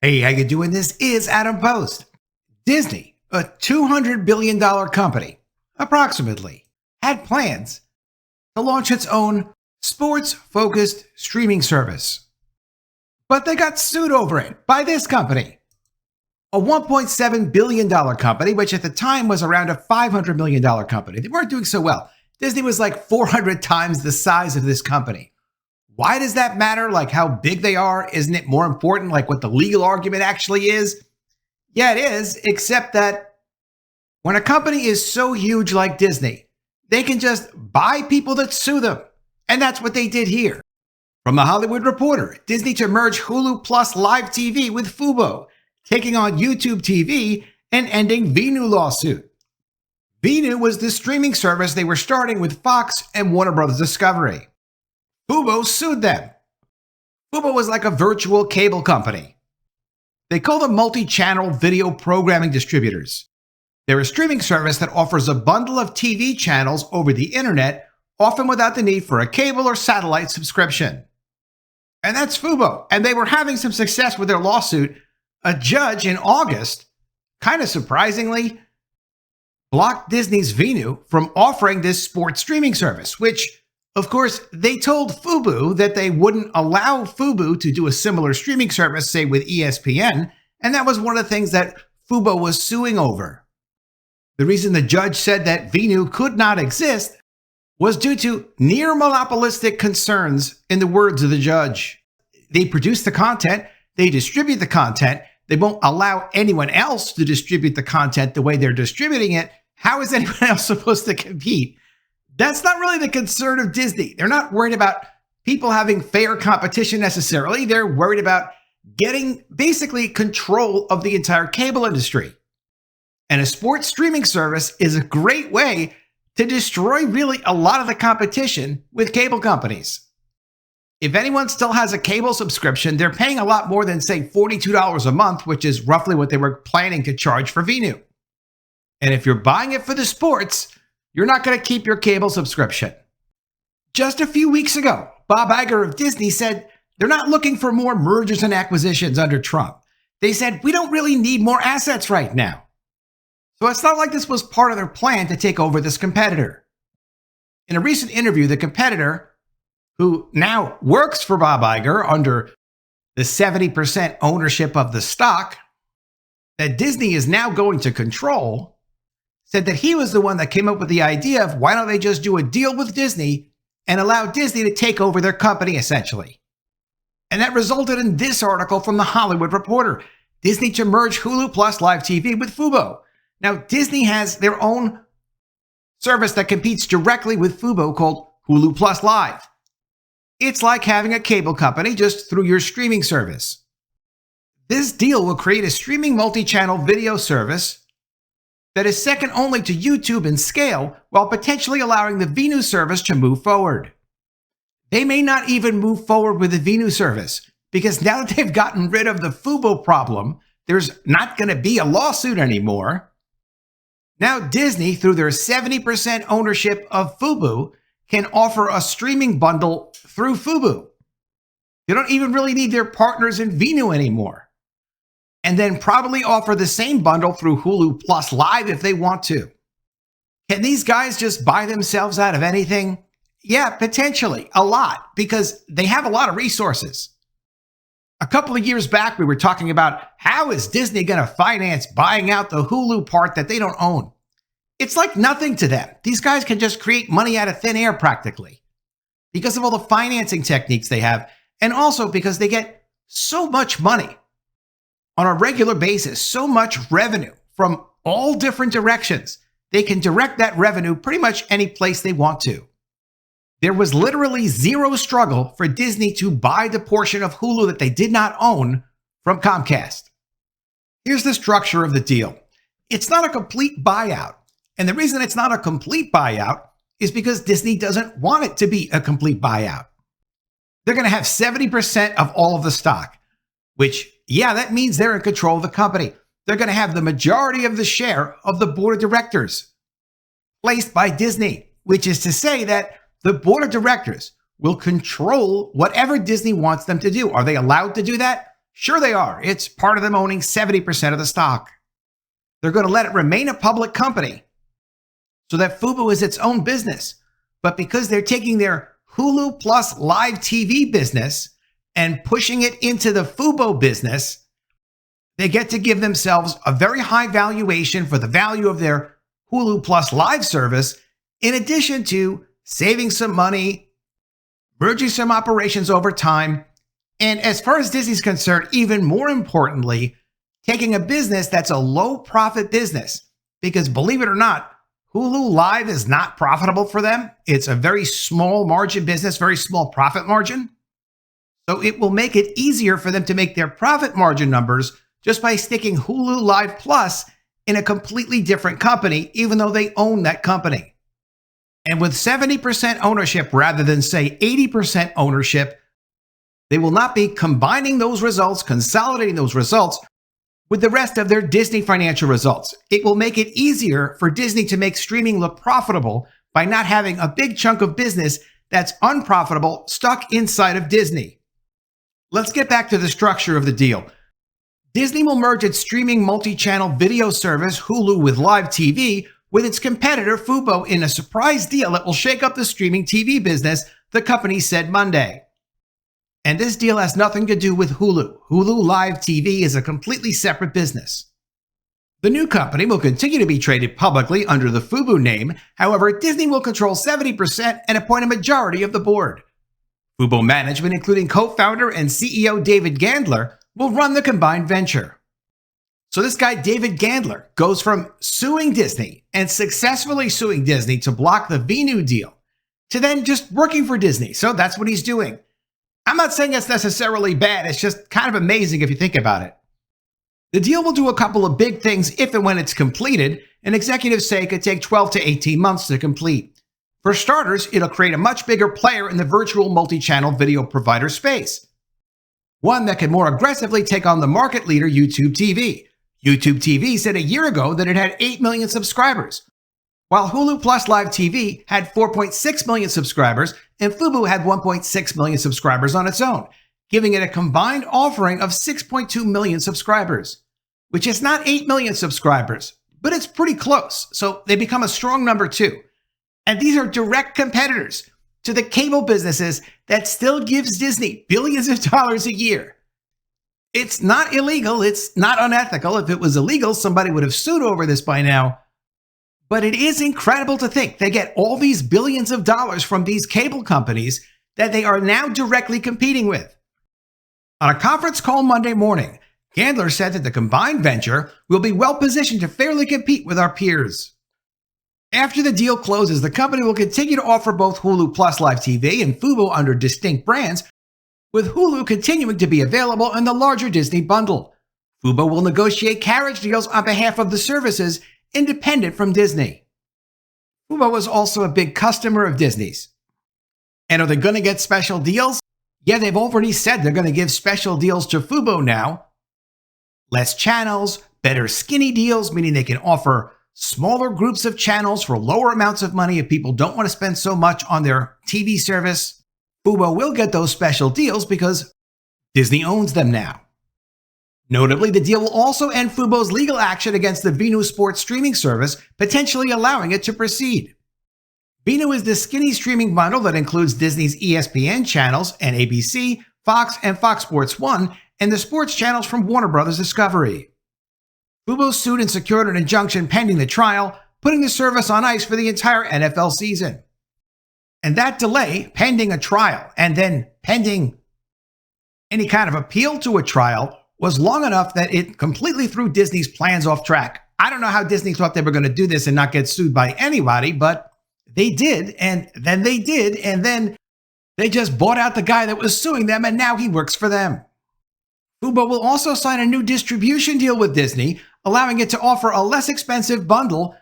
Hey, how you doing? This is Adam Post. Disney, a $200 billion company, approximately, had plans to launch its own sports-focused streaming service. But they got sued over it by this company, a $1.7 billion company, which at the time was around a $500 million company. They weren't doing so well. Disney was like 400 times the size of this company. Why does that matter? Like how big they are? Isn't it more important like what the legal argument actually is? Yeah, it is, except that when a company is so huge like Disney, they can just buy people that sue them. And that's what they did here. From The Hollywood Reporter, Disney to merge Hulu Plus Live TV with Fubo, taking on YouTube TV and ending Venu lawsuit. Venu was the streaming service they were starting with Fox and Warner Bros. Discovery. Fubo sued them. Fubo was like a virtual cable company. They call them multi-channel video programming distributors. They're a streaming service that offers a bundle of TV channels over the internet, often without the need for a cable or satellite subscription. And that's Fubo. And they were having some success with their lawsuit. A judge in August, kind of surprisingly, blocked Disney's Venu from offering this sports streaming service, which, of course, they told Fubo that they wouldn't allow Fubo to do a similar streaming service, say with ESPN, and that was one of the things that Fubo was suing over. The reason the judge said that Venu could not exist was due to near monopolistic concerns, in the words of the judge. They produce the content, they distribute the content, they won't allow anyone else to distribute the content the way they're distributing it. How is anyone else supposed to compete? That's not really the concern of Disney. They're not worried about people having fair competition necessarily. They're worried about getting basically control of the entire cable industry. And a sports streaming service is a great way to destroy really a lot of the competition with cable companies. If anyone still has a cable subscription, they're paying a lot more than, say, $42 a month, which is roughly what they were planning to charge for Venu. And if you're buying it for the sports, you're not going to keep your cable subscription. Just a few weeks ago, Bob Iger of Disney said they're not looking for more mergers and acquisitions under Trump. They said, we don't really need more assets right now. So it's not like this was part of their plan to take over this competitor. In a recent interview, the competitor, who now works for Bob Iger under the 70% ownership of the stock that Disney is now going to control, said that he was the one that came up with the idea of why don't they just do a deal with Disney and allow Disney to take over their company, essentially. And that resulted in this article from The Hollywood Reporter, Disney to merge Hulu Plus Live TV with Fubo. Now, Disney has their own service that competes directly with Fubo called Hulu Plus Live. It's like having a cable company just through your streaming service. This deal will create a streaming multi-channel video service that is second only to YouTube in scale, while potentially allowing the Venu service to move forward. They may not even move forward with the Venu service, because now that they've gotten rid of the Fubo problem, there's not going to be a lawsuit anymore. Now Disney, through their 70% ownership of Fubo, can offer a streaming bundle through Fubo. They don't even really need their partners in Venu anymore. And then probably offer the same bundle through Hulu Plus Live if they want to. Can these guys just buy themselves out of anything? Yeah, potentially, a lot, because they have a lot of resources. A couple of years back, we were talking about how is Disney going to finance buying out the Hulu part that they don't own? It's like nothing to them. These guys can just create money out of thin air practically because of all the financing techniques they have, and also because they get so much money on a regular basis, so much revenue from all different directions. They can direct that revenue pretty much any place they want to. There was literally zero struggle for Disney to buy the portion of Hulu that they did not own from Comcast. Here's the structure of the deal. It's not a complete buyout. And the reason it's not a complete buyout is because Disney doesn't want it to be a complete buyout. They're going to have 70% of all of the stock, which, yeah, that means they're in control of the company. They're going to have the majority of the share of the board of directors placed by Disney, which is to say that the board of directors will control whatever Disney wants them to do. Are they allowed to do that? Sure they are. It's part of them owning 70% of the stock. They're going to let it remain a public company so that Fubo is its own business. But because they're taking their Hulu plus live TV business and pushing it into the Fubo business, they get to give themselves a very high valuation for the value of their Hulu plus live service, in addition to saving some money, merging some operations over time, and as far as Disney's concerned, even more importantly, taking a business that's a low profit business. Because believe it or not, Hulu Live is not profitable for them. It's a very small margin business, very small profit margin. So it will make it easier for them to make their profit margin numbers just by sticking Hulu Live Plus in a completely different company, even though they own that company. And with 70% ownership rather than, say, 80% ownership, they will not be combining those results, consolidating those results with the rest of their Disney financial results. It will make it easier for Disney to make streaming look profitable by not having a big chunk of business that's unprofitable stuck inside of Disney. Let's get back to the structure of the deal. Disney will merge its streaming multi-channel video service, Hulu with live TV, with its competitor Fubo in a surprise deal that will shake up the streaming TV business, the company said Monday. And this deal has nothing to do with Hulu. Hulu Live TV is a completely separate business. The new company will continue to be traded publicly under the Fubo name. However, Disney will control 70% and appoint a majority of the board. Fubo management, including co-founder and CEO David Gandler, will run the combined venture. So this guy, David Gandler, goes from suing Disney and successfully suing Disney to block the Venu deal to then just working for Disney. So that's what he's doing. I'm not saying it's necessarily bad. It's just kind of amazing if you think about it. The deal will do a couple of big things if and when it's completed, and executives say it could take 12 to 18 months to complete. For starters, it'll create a much bigger player in the virtual multi-channel video provider space. One that can more aggressively take on the market leader YouTube TV. YouTube TV said a year ago that it had 8 million subscribers, while Hulu Plus Live TV had 4.6 million subscribers and Fubo had 1.6 million subscribers on its own, giving it a combined offering of 6.2 million subscribers, which is not 8 million subscribers, but it's pretty close, so they become a strong number two. And these are direct competitors to the cable businesses that still gives Disney billions of dollars a year. It's not illegal, it's not unethical. If it was illegal, somebody would have sued over this by now. But it is incredible to think they get all these billions of dollars from these cable companies that they are now directly competing with. On a conference call Monday morning, Gandler said that the combined venture will be well positioned to fairly compete with our peers. After the deal closes, the company will continue to offer both Hulu Plus Live TV and Fubo under distinct brands, with Hulu continuing to be available in the larger Disney bundle. Fubo will negotiate carriage deals on behalf of the services independent from Disney. Fubo is also a big customer of Disney's. And are they going to get special deals? Yeah, they've already said they're going to give special deals to Fubo now. Less channels, better skinny deals, meaning they can offer smaller groups of channels for lower amounts of money if people don't want to spend so much on their TV service. Fubo will get those special deals because Disney owns them now. Notably, the deal will also end Fubo's legal action against the Venu sports streaming service, potentially allowing it to proceed. Venu is the skinny streaming bundle that includes Disney's ESPN channels and ABC, Fox, and Fox Sports 1, and the sports channels from Warner Bros. Discovery. Fubo sued and secured an injunction pending the trial, putting the service on ice for the entire NFL season. And that delay, pending a trial, and then pending any kind of appeal to a trial, was long enough that it completely threw Disney's plans off track. I don't know how Disney thought they were going to do this and not get sued by anybody, but they did, and then they just bought out the guy that was suing them, and now he works for them. Fubo will also sign a new distribution deal with Disney, allowing it to offer a less expensive bundle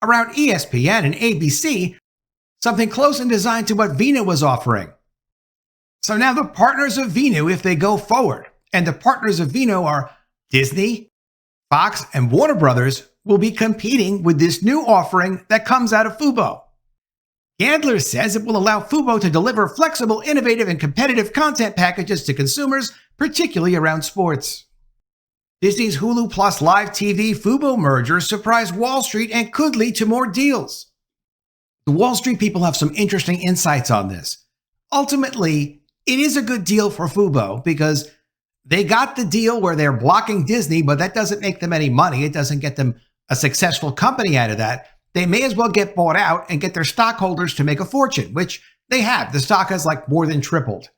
around ESPN and ABC, something close in design to what Venu was offering. So now the partners of Venu, if they go forward, and the partners of Venu are Disney, Fox, and Warner Brothers, will be competing with this new offering that comes out of Fubo. Gandler says it will allow Fubo to deliver flexible, innovative, and competitive content packages to consumers, particularly around sports. Disney's Hulu plus live TV Fubo merger surprised Wall Street and could lead to more deals. The Wall Street people have some interesting insights on this. Ultimately, it is a good deal for Fubo because they got the deal where they're blocking Disney, but that doesn't make them any money. It doesn't get them a successful company out of that. They may as well get bought out and get their stockholders to make a fortune, which they have. The stock has more than tripled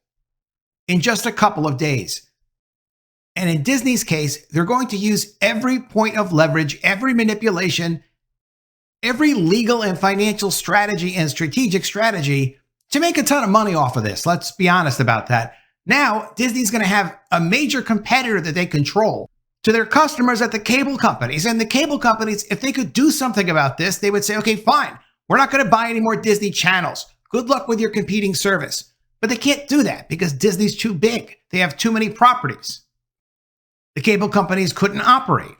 in just a couple of days. And in Disney's case, they're going to use every point of leverage, every manipulation, every legal and financial strategy and strategic strategy to make a ton of money off of this. Let's be honest about that. Now, Disney's going to have a major competitor that they control to their customers at the cable companies. And the cable companies, if they could do something about this, they would say, okay, fine, we're not going to buy any more Disney channels. Good luck with your competing service. But they can't do that because Disney's too big. They have too many properties. The cable companies couldn't operate.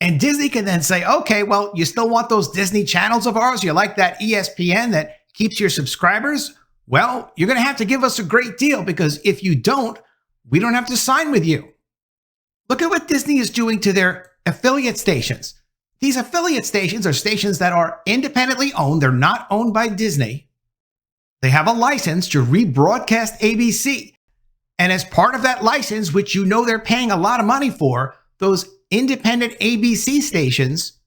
And Disney can then say, okay, well, you still want those Disney channels of ours? You like that ESPN that keeps your subscribers? Well, you're going to have to give us a great deal because if you don't, we don't have to sign with you. Look at what Disney is doing to their affiliate stations. These affiliate stations are stations that are independently owned. They're not owned by Disney. They have a license to rebroadcast ABC. And as part of that license, which they're paying a lot of money for, those independent ABC stations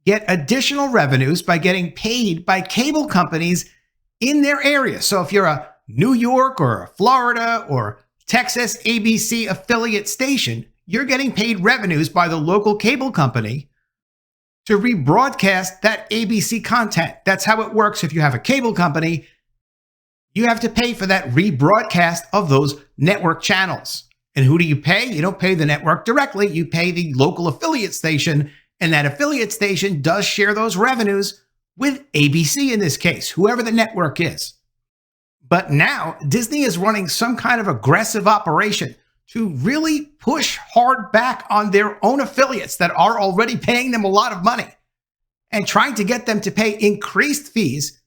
get additional revenues by getting paid by cable companies in their area. So if you're a New York or a Florida or Texas ABC affiliate station, you're getting paid revenues by the local cable company to rebroadcast that ABC content. That's how it works. If you have a cable company, you have to pay for that rebroadcast of those network channels. And who do you pay? You don't pay the network directly. You pay the local affiliate station, and that affiliate station does share those revenues with ABC in this case, whoever the network is. But now Disney is running some kind of aggressive operation to really push hard back on their own affiliates that are already paying them a lot of money and trying to get them to pay increased fees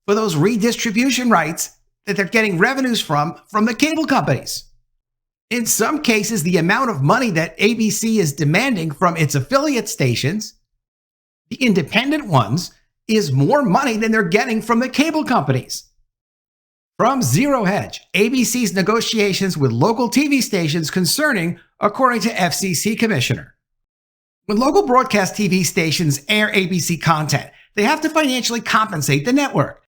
for those redistribution rights that they're getting revenues from the cable companies. In some cases, the amount of money that ABC is demanding from its affiliate stations, the independent ones, is more money than they're getting from the cable companies. From Zero Hedge, ABC's negotiations with local TV stations concerning, according to FCC Commissioner. When local broadcast TV stations air ABC content, they have to financially compensate the network.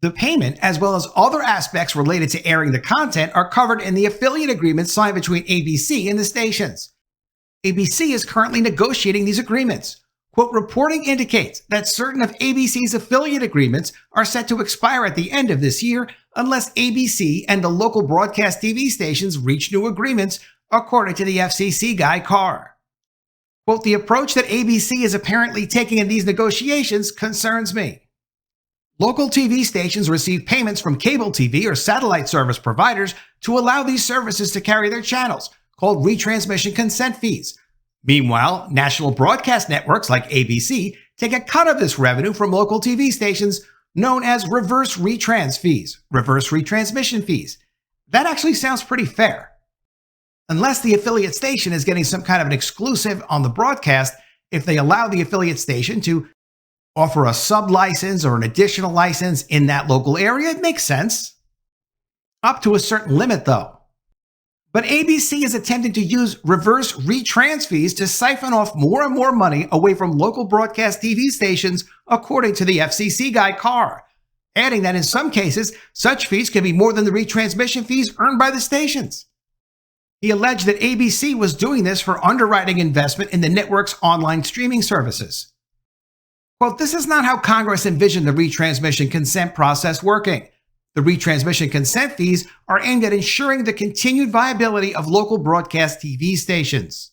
The payment, as well as other aspects related to airing the content, are covered in the affiliate agreements signed between ABC and the stations. ABC is currently negotiating these agreements. Quote, reporting indicates that certain of ABC's affiliate agreements are set to expire at the end of this year unless ABC and the local broadcast TV stations reach new agreements, according to the FCC guy Carr. Quote, the approach that ABC is apparently taking in these negotiations concerns me. Local TV stations receive payments from cable TV or satellite service providers to allow these services to carry their channels, called retransmission consent fees. Meanwhile, national broadcast networks like ABC take a cut of this revenue from local TV stations known as reverse retransmission fees. That actually sounds pretty fair. Unless the affiliate station is getting some kind of an exclusive on the broadcast, if they allow the affiliate station to offer a sub-license or an additional license in that local area, it makes sense. Up to a certain limit, though. But ABC is attempting to use reverse retrans fees to siphon off more and more money away from local broadcast TV stations, according to the FCC guy Carr, adding that in some cases, such fees can be more than the retransmission fees earned by the stations. He alleged that ABC was doing this for underwriting investment in the network's online streaming services. Quote, this is not how Congress envisioned the retransmission consent process working. The retransmission consent fees are aimed at ensuring the continued viability of local broadcast TV stations.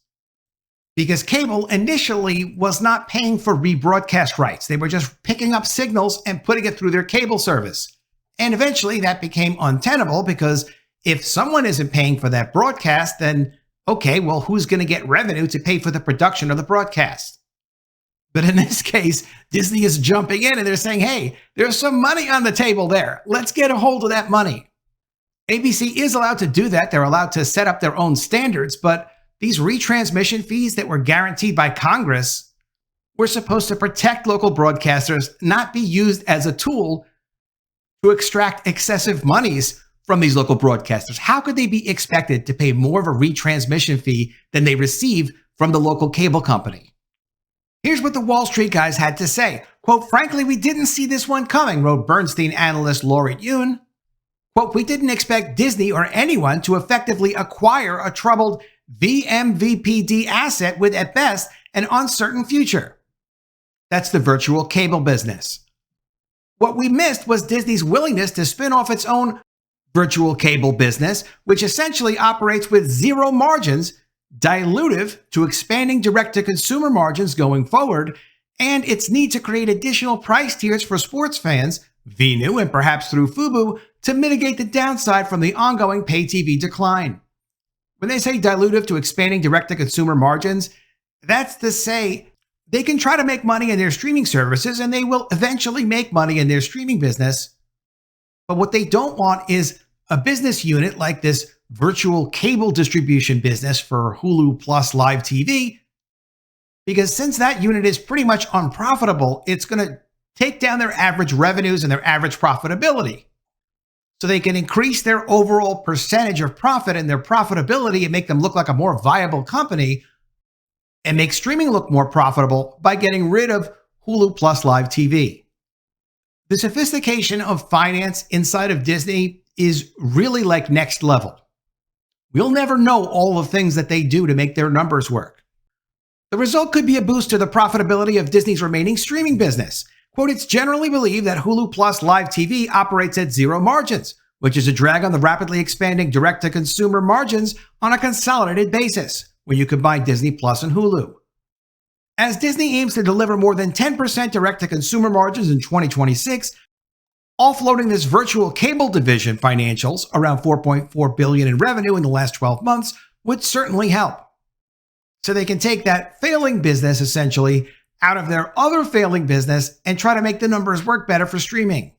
Because cable initially was not paying for rebroadcast rights. They were just picking up signals and putting it through their cable service. And eventually that became untenable because if someone isn't paying for that broadcast, then okay, well, who's going to get revenue to pay for the production of the broadcast? But in this case, Disney is jumping in and they're saying, hey, there's some money on the table there. Let's get a hold of that money. ABC is allowed to do that. They're allowed to set up their own standards, but these retransmission fees that were guaranteed by Congress were supposed to protect local broadcasters, not be used as a tool to extract excessive monies from these local broadcasters. How could they be expected to pay more of a retransmission fee than they receive from the local cable company? Here's what the Wall Street guys had to say. Quote, frankly, we didn't see this one coming, wrote Bernstein analyst Laurie Yoon. Quote, we didn't expect Disney or anyone to effectively acquire a troubled VMVPD asset with, at best, an uncertain future. That's the virtual cable business. What we missed was Disney's willingness to spin off its own virtual cable business, which essentially operates with zero margins, dilutive to expanding direct-to-consumer margins going forward, and its need to create additional price tiers for sports fans, Venu and perhaps through Fubo, to mitigate the downside from the ongoing pay TV decline. When they say dilutive to expanding direct-to-consumer margins, that's to say they can try to make money in their streaming services and they will eventually make money in their streaming business. But what they don't want is a business unit like this virtual cable distribution business for Hulu Plus Live TV, because since that unit is pretty much unprofitable, it's going to take down their average revenues and their average profitability. So they can increase their overall percentage of profit and their profitability and make them look like a more viable company and make streaming look more profitable by getting rid of Hulu Plus Live TV. The sophistication of finance inside of Disney is really like next level. We'll never know all the things that they do to make their numbers work. The result could be a boost to the profitability of Disney's remaining streaming business. Quote, it's generally believed that Hulu Plus Live TV operates at zero margins, which is a drag on the rapidly expanding direct-to-consumer margins on a consolidated basis when you combine Disney Plus and Hulu. As Disney aims to deliver more than 10% direct-to-consumer margins in 2026, offloading this virtual cable division financials, around $4.4 billion in revenue in the last 12 months, would certainly help. So they can take that failing business, essentially, out of their other failing business and try to make the numbers work better for streaming.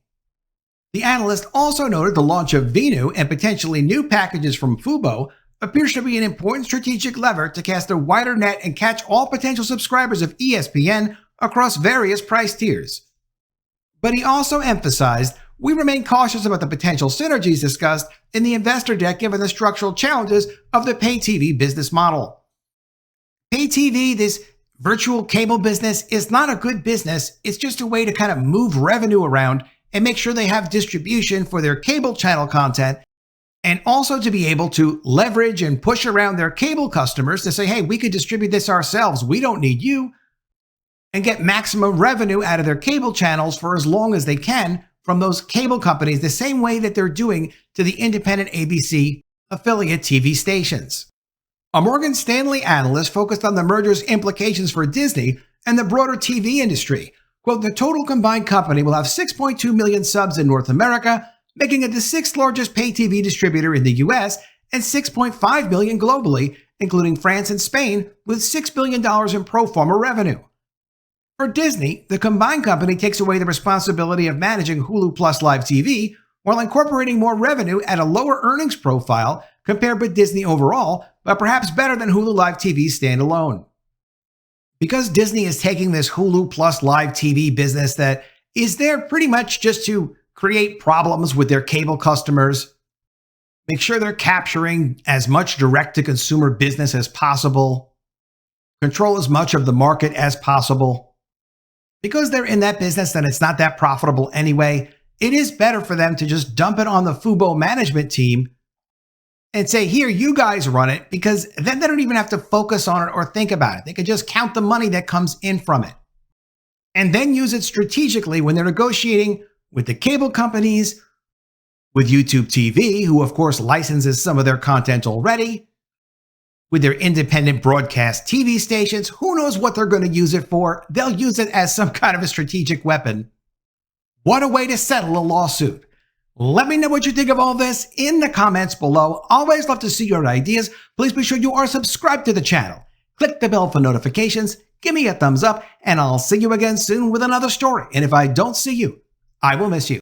The analyst also noted the launch of Venu and potentially new packages from Fubo appears to be an important strategic lever to cast a wider net and catch all potential subscribers of ESPN across various price tiers. But he also emphasized, we remain cautious about the potential synergies discussed in the investor deck given the structural challenges of the pay TV business model. Pay TV, this virtual cable business, is not a good business. It's just a way to kind of move revenue around and make sure they have distribution for their cable channel content, and also to be able to leverage and push around their cable customers to say, hey, we could distribute this ourselves. We don't need you, and get maximum revenue out of their cable channels for as long as they can from those cable companies, the same way that they're doing to the independent ABC affiliate TV stations. A Morgan Stanley analyst focused on the merger's implications for Disney and the broader TV industry. Quote, the total combined company will have 6.2 million subs in North America, making it the sixth largest pay TV distributor in the US and 6.5 million globally, including France and Spain, with $6 billion in pro forma revenue. For Disney, the combined company takes away the responsibility of managing Hulu Plus Live TV while incorporating more revenue at a lower earnings profile compared with Disney overall, but perhaps better than Hulu Live TV standalone. Because Disney is taking this Hulu Plus Live TV business that is there pretty much just to create problems with their cable customers, make sure they're capturing as much direct-to-consumer business as possible, control as much of the market as possible. Because they're in that business and it's not that profitable anyway, it is better for them to just dump it on the Fubo management team and say, here, you guys run it, because then they don't even have to focus on it or think about it. They can just count the money that comes in from it and then use it strategically when they're negotiating with the cable companies, with YouTube TV, who of course licenses some of their content already, with their independent broadcast TV stations. Who knows what they're going to use it for? They'll use it as some kind of a strategic weapon. What a way to settle a lawsuit. Let me know what you think of all this in the comments below. Always love to see your ideas. Please be sure you are subscribed to the channel. Click the bell for notifications give me a thumbs up, and I'll see you again soon with another story. And if I don't see you, I will miss you.